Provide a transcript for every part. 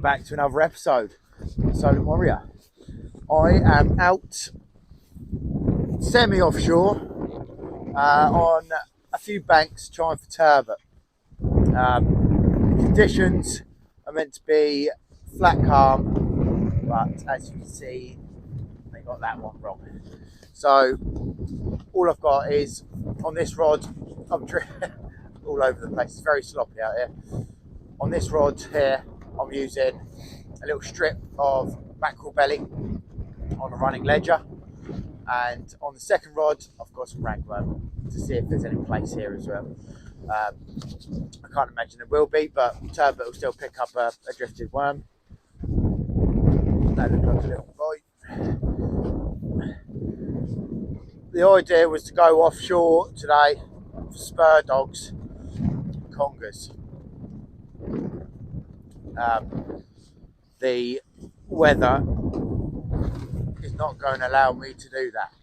back to another episode of Solent Warrior. I am out semi-offshore on a few banks trying for turbot. Conditions are meant to be flat calm, but as you can see, they got that one wrong. So all I've got is on this rod, I'm all over the place, it's very sloppy out here. On this rod here, I'm using a little strip of mackerel belly on a running ledger, and on the second rod I've got some ragworm to see if there's any plaice here as well. I can't imagine there will be, but turbot will still pick up a drifted worm. That looks like a little bite. The idea was to go offshore today for spur dogs and congers. The weather is not going to allow me to do that.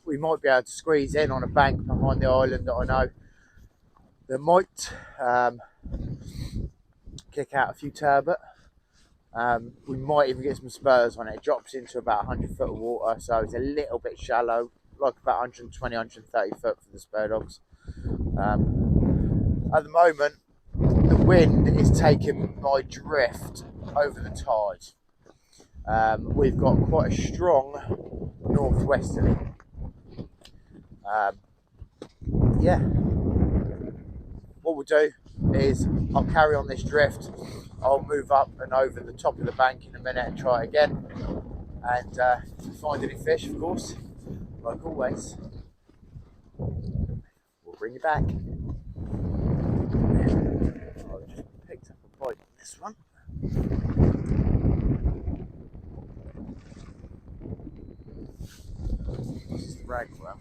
We might be able to squeeze in on a bank behind the island that I know that might kick out a few turbot. We might even get some spurs on it. It drops into about 100 foot of water, so it's a little bit shallow, like about 120, 130 foot for the spur dogs. At the moment, the wind is taking my drift over the tide. We've got quite a strong northwesterly. What we'll do is I'll carry on this drift. I'll move up and over the top of the bank in a minute and try again. And if we find any fish, of course, like always, we'll bring you back. I just picked up a bite on this one. This is the ragworm.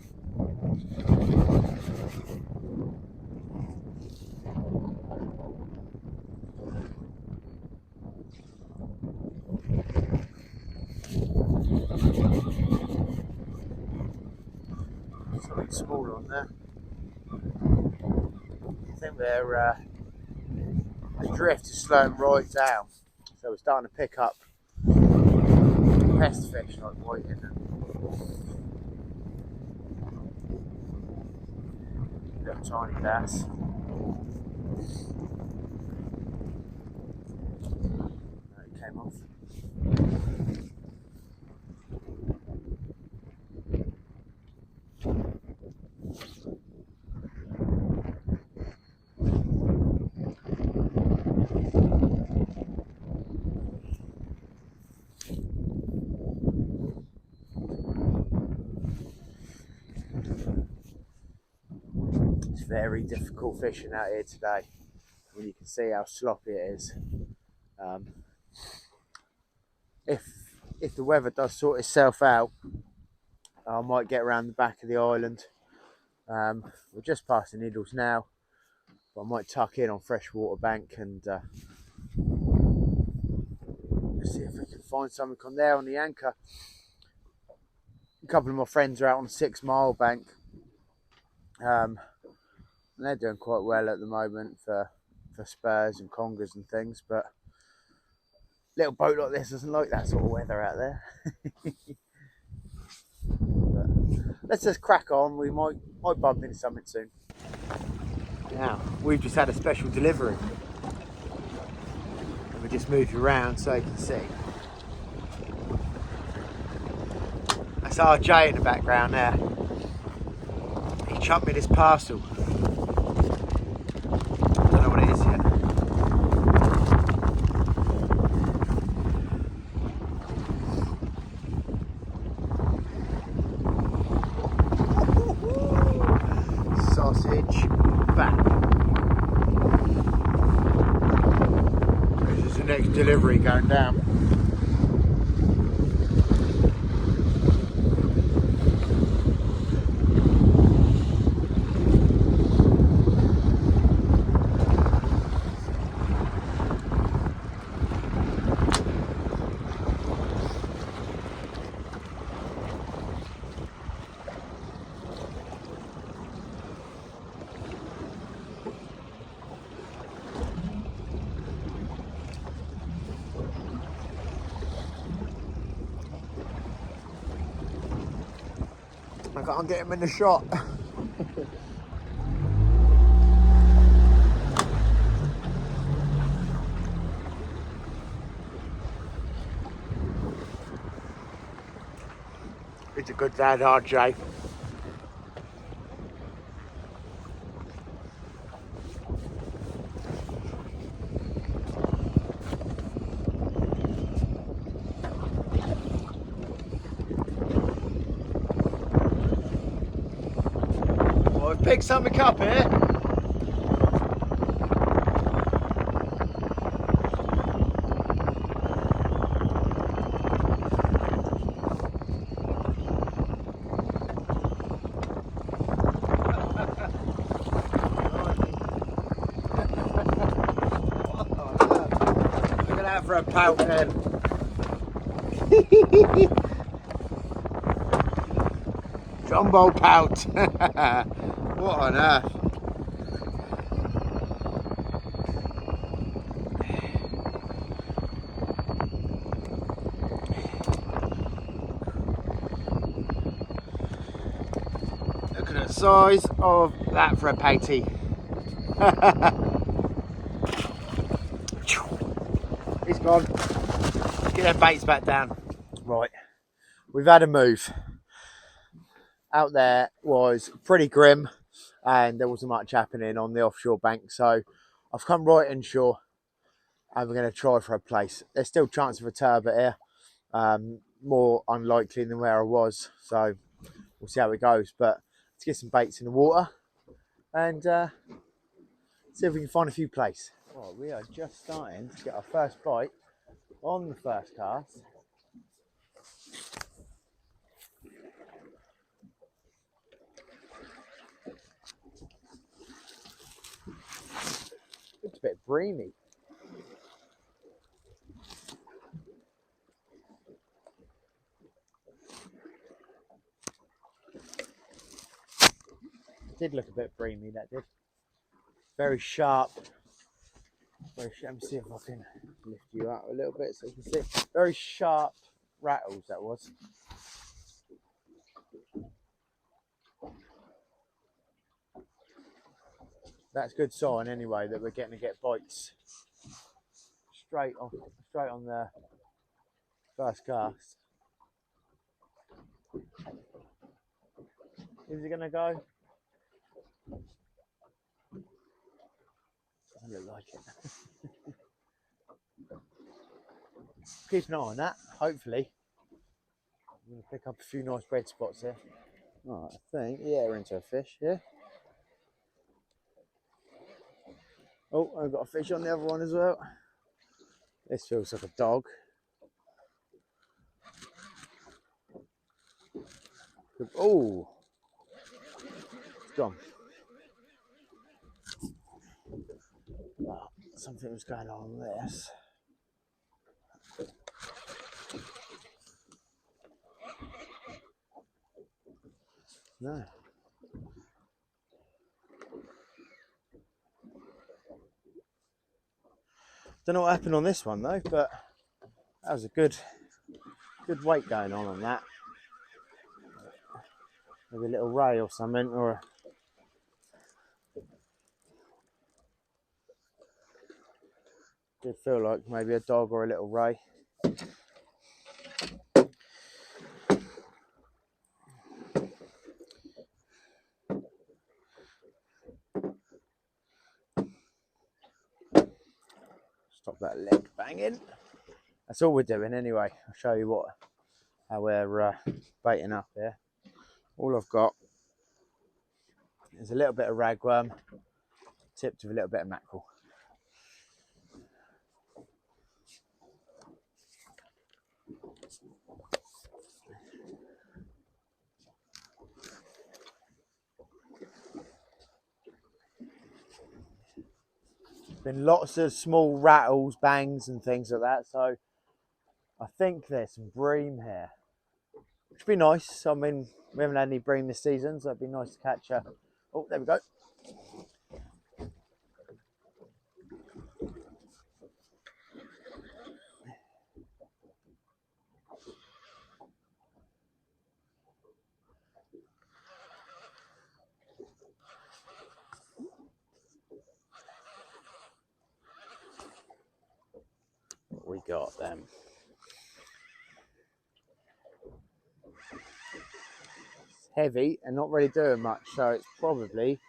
Something small on there. I think the drift is slowing right down, so we're starting to pick up pest fish like whiting and little tiny bass. No, it came off. It's very difficult fishing out here today when you can see how sloppy it is. If the weather does sort itself out, I might get around the back of the island. We're just past the Needles now, but I might tuck in on Freshwater Bank and see if we can find something on there on the anchor. A couple of my friends are out on the 6 Mile Bank. And they're doing quite well at the moment for spurs and congers and things, but a little boat like this doesn't like that sort of weather out there. But let's just crack on. We might bump into something soon. Now, we've just had a special delivery. And we just move you around so you can see. That's RJ in the background there. He chucked me this parcel. I don't know what it is yet. Sausage back. This is the next delivery going down. Can't get him in the shot. He's a good lad, RJ. Well, we've picked something up here. Look at that for a pout then. Jumbo pout. What on earth? Look at the size of that for a pouty. He's gone. Get them baits back down. Right, we've had a move. Out there was pretty grim and there wasn't much happening on the offshore bank, so I've come right inshore and we're going to try for a plaice. There's still chance of a turbot here, more unlikely than where I was, so we'll see how it goes. But let's get some baits in the water and see if we can find a few plaice. Well, we are just starting to get our first bite on the first cast. It's a bit breamy. It did look a bit breamy, that did. Very sharp. Let me see if I can lift you out a little bit so you can see. Very sharp rattles, that was. That's a good sign anyway that we're getting to get bites straight on the first cast. Is it gonna go? Doesn't look like it. Keep an eye on that, hopefully. I'm gonna pick up a few nice bread spots here. Right, I think, yeah, we're into a fish here. Oh, I've got a fish on the other one as well. This feels like a dog. Oh, it's gone. Oh, something was going on this. No. Don't know what happened on this one though, but that was a good weight going on that. Maybe a little ray or something, or did feel like maybe a dog or a little ray. Stop that leg banging. That's all we're doing anyway. I'll show you how we're baiting up here. All I've got is a little bit of ragworm tipped with a little bit of mackerel. Been lots of small rattles, bangs and things like that, so I think there's some bream here, which would be nice. I mean, we haven't had any bream this season, so it'd be nice to catch a... Oh, there we go. we got then? It's heavy and not really doing much, so it's probably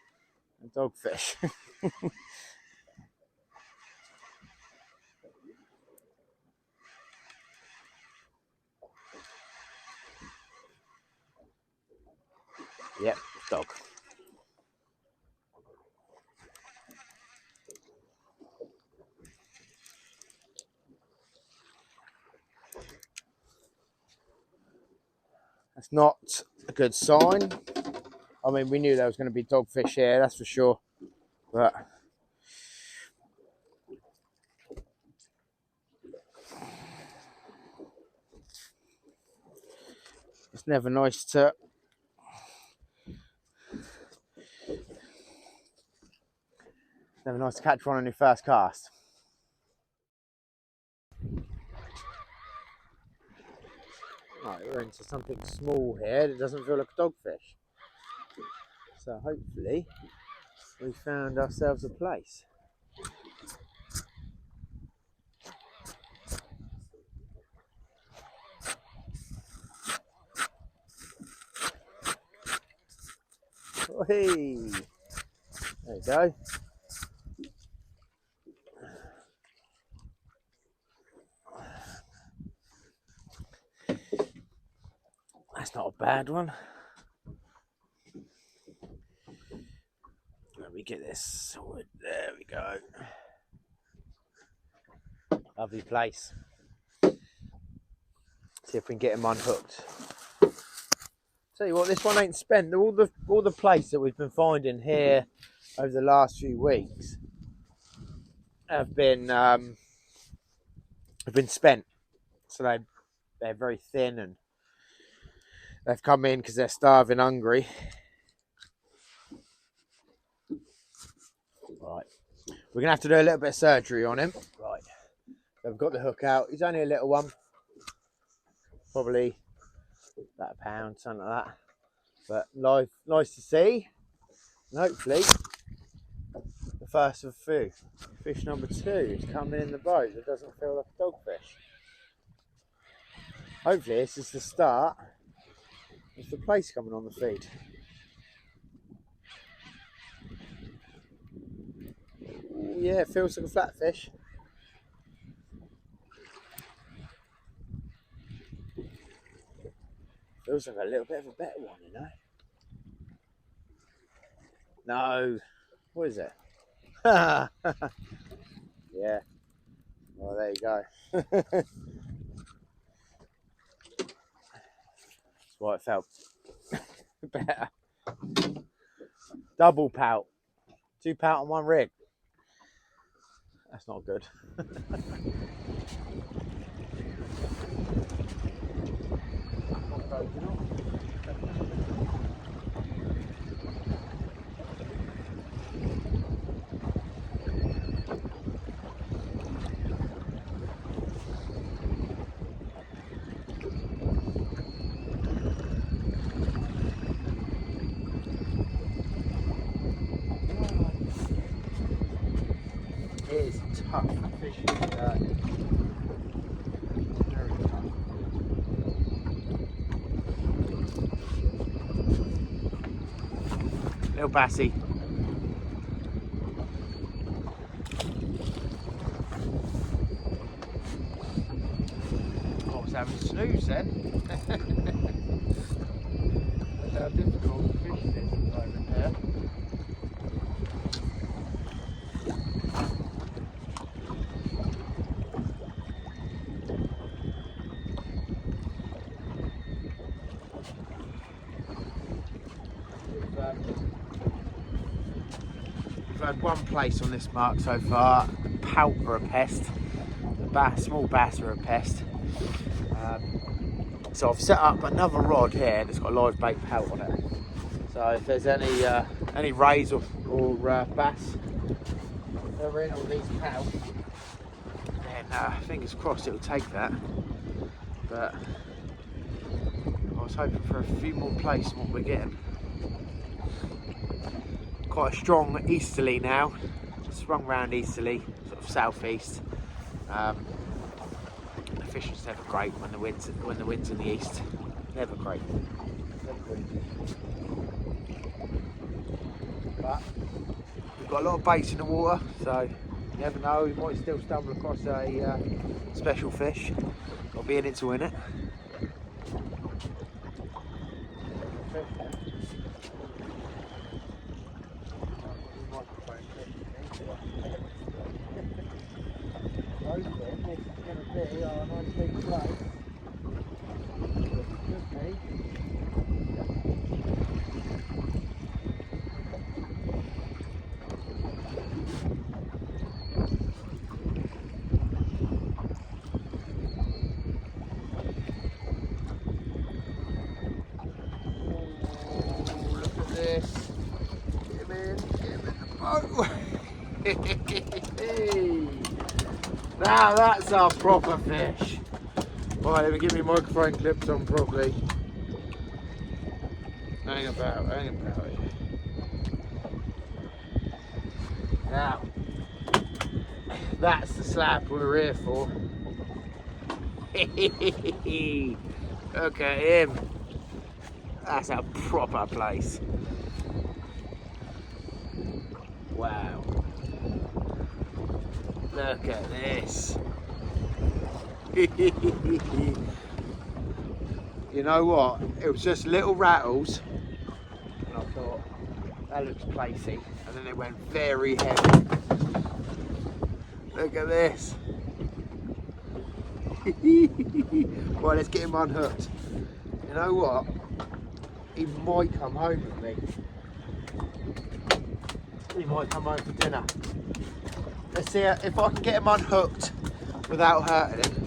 a dogfish. Yep, dog. That's not a good sign. I mean, we knew there was going to be dogfish here, that's for sure. But it's never nice to catch one on your first cast. Right, we're into something small here that doesn't feel like a dogfish. So hopefully we found ourselves a plaice. Hey, there you go. That's not a bad one. Let me get this sorted. There we go. Lovely plaice. See if we can get him unhooked. Tell you what, this one ain't spent. All the plaice that we've been finding here over the last few weeks have been spent. So they're very thin and they've come in because they're starving, hungry. Right, we're gonna have to do a little bit of surgery on him. Right, so I've got the hook out. He's only a little one, probably about a pound, something like that. But nice to see, and hopefully the first of a few. Fish number 2 is coming in the boat that doesn't feel like a dogfish. Hopefully this is the start of the plaice coming on the feed. Ooh, yeah, it feels like a flatfish. Feels like a little bit of a better one, you know. No, what is it? Yeah. Well, there you go. That's why it felt better. Double pout. 2 pout on one rig. That's not good. It is tough fishing today. Very tough. Little bassy. I was having a snooze then. That's how difficult fishing is at the moment here. We've had one plaice on this mark so far. Pout are a pest. The small bass are a pest. So I've set up another rod here that's got a live bait pout on it. So if there's any rays or bass that are in all these pout, then fingers crossed it'll take that. But I was hoping for a few more plaice than what we're getting. Quite a strong easterly now, swung round easterly, sort of southeast. The fishing's never great when the wind's in the east. Never great. Never great. But we've got a lot of baits in the water, so you never know, we might still stumble across a special fish. I'll be in it to win it. Now that's our proper fish. Right, let me get my microphone clips on properly. Hang about it. Now, that's the slab we're here for. Look at him. That's a proper plaice. Wow. Look at this. You know what? It was just little rattles, and I thought that looks placey, and then it went very heavy. Look at this. Right, let's get him unhooked. You know what? He might come home with me. He might come home for dinner. Let's see if I can get him unhooked without hurting him.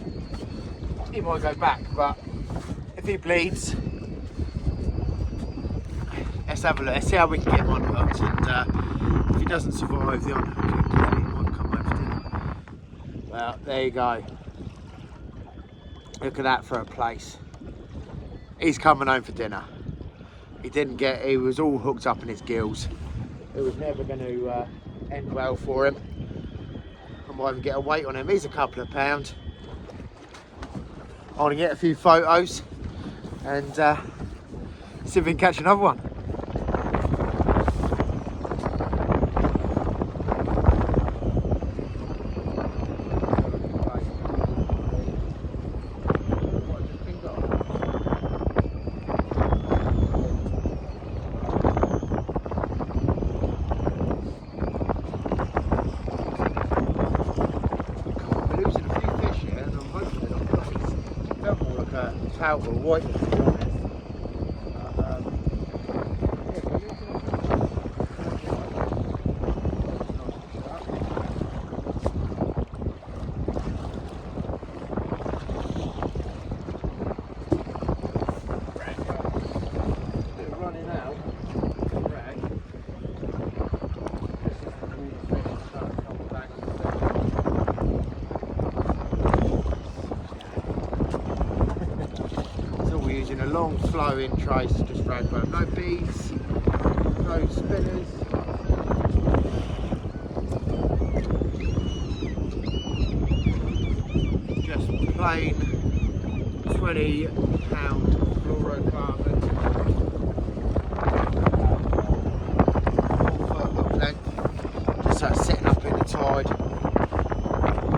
He might go back, but if he bleeds, let's have a look. Let's see how we can get him unhooked, and if he doesn't survive the unhooking, then he might come home for dinner. Well, there you go. Look at that for a plaice. He's coming home for dinner. He was all hooked up in his gills. It was never going to end well for him. I might even get a weight on him. He's a couple of pounds. I want to get a few photos and see if we can catch another one. Out or white, to be honest. Running out. Using a long flowing trace to just drag home. No beads, no spinners. Just plain 20-pound fluorocarbon. 4 foot hook length. Just sitting up in the tide.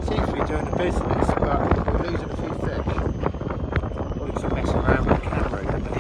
Seems to be doing the business, but we're losing a few fish. Messing around with the camera a little bit.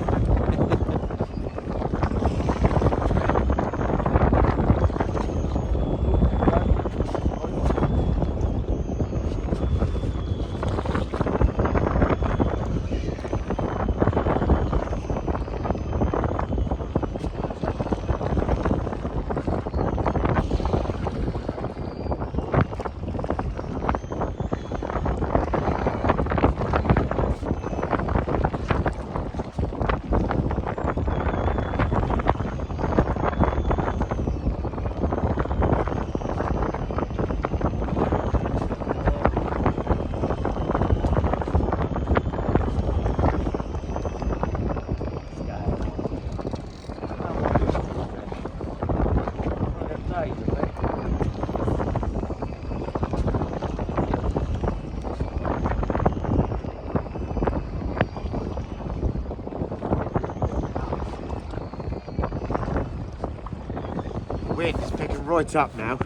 wind is picking right up now.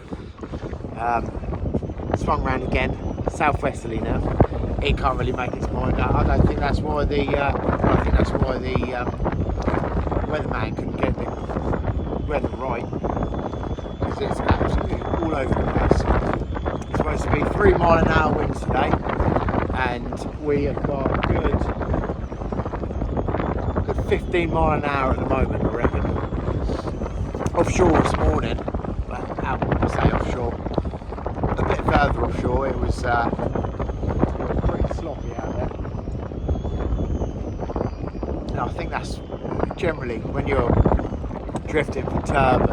Swung round again, southwesterly now. It can't really make its mind up. I don't think that's why the weatherman couldn't get the weather right, because it's absolutely all over the place. It's supposed to be 3 mile an hour winds today, and we have got good 15 mile an hour at the moment, I reckon. Offshore this morning, well, out, I say offshore, a bit further offshore, it was pretty sloppy out there. And I think that's generally when you're drifting for turbot,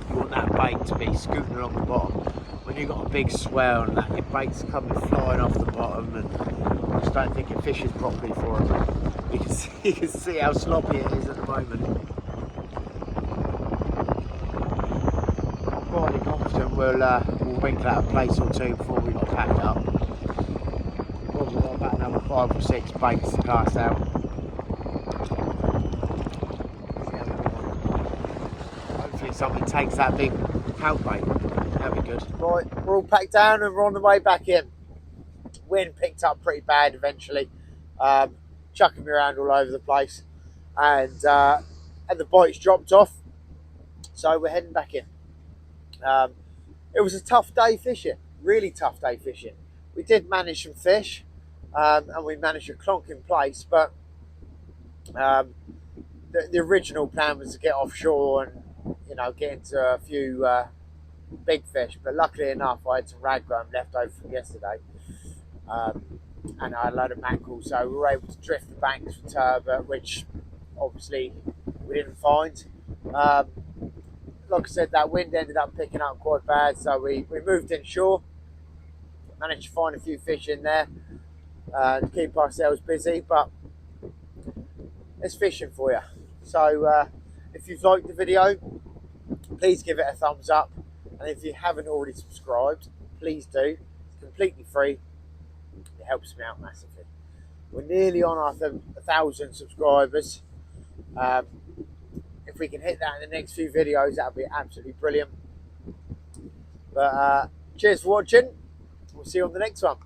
you want that bait to be scooting along the bottom. When you've got a big swell and that, your bait's coming flying off the bottom, and I just don't think it fishes properly for it. You can see how sloppy it is at the moment. I'm quietly confident we'll wrinkle out a place or two before we got packed up. Probably got about another 5 or 6 baits to cast out. Hopefully somebody takes that big pout bait. That'd be good. Right, we're all packed down and we're on the way back in. Wind picked up pretty bad eventually. Chucking me around all over the place, and the bites dropped off, so we're heading back in. It was a tough day fishing, really tough day fishing. We did manage some fish, and we managed a clonk in place, but the original plan was to get offshore and get into a few big fish, but luckily enough I had some ragworm left over from yesterday. And I had a load of mackerel, so we were able to drift the banks for turbot, which obviously we didn't find. Like I said, that wind ended up picking up quite bad, so we moved inshore, managed to find a few fish in there to keep ourselves busy, but it's fishing for you. So if you've liked the video, please give it a thumbs up, and if you haven't already subscribed, please do. It's completely free. It helps me out massively. We're nearly on our 1,000 subscribers. If we can hit that in the next few videos, that would be absolutely brilliant. But cheers for watching. We'll see you on the next one.